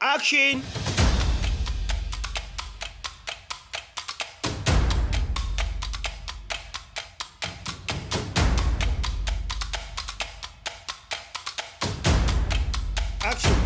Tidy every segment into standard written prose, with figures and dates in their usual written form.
Action! Action!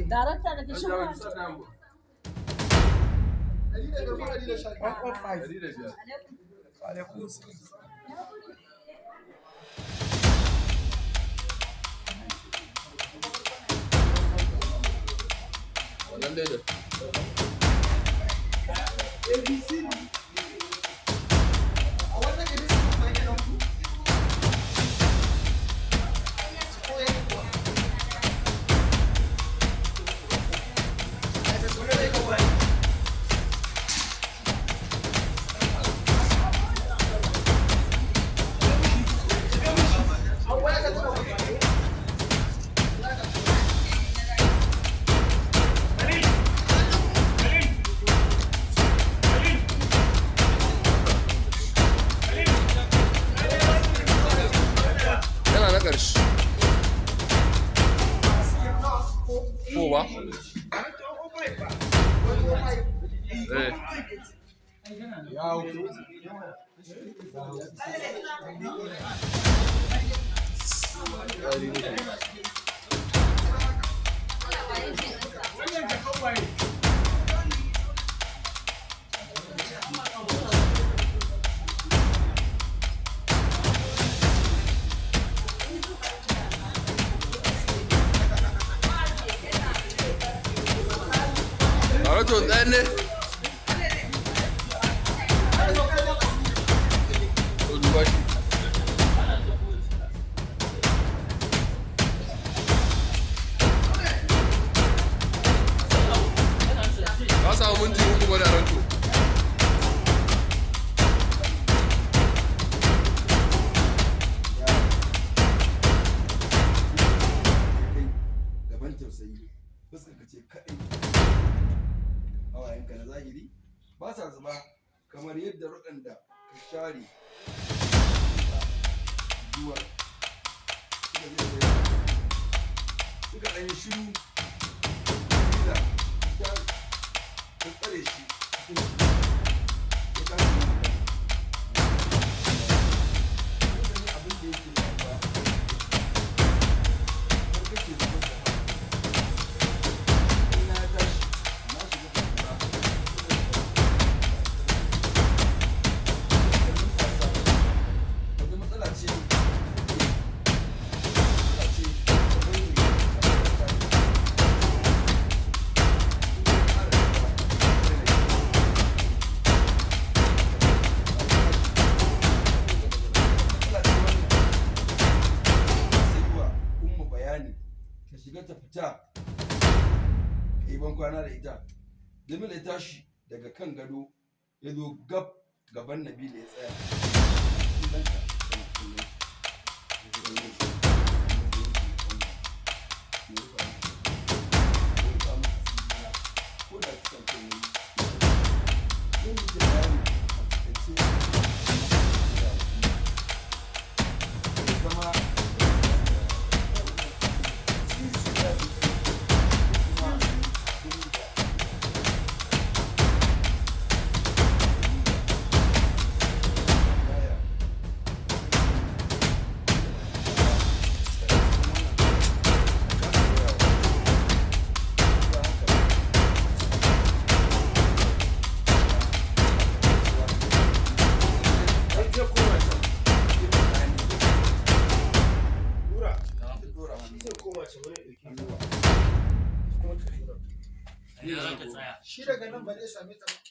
Darakta daga shigo. Fowa? Arato ne? Ka samu minti uku ba da ranto. Gaban tausayi, fuskar ka ce kaɗai. Hawayenka na zahiri ba sa zuba kamar yadda waɗanda ka share zuwa suka ɗan yi shiru da ka tsare shi cikin ya kasa yin abin da yake da ba har kake zubar da ina ya tashi na shiga farfara wata matsala ce shiga ta fita ka yi ban kwana da ita. Jamila ya tashi daga kan gado ya zo gab gaban Nabila ya tsaya. Shi daga nan ba zai same ta ba.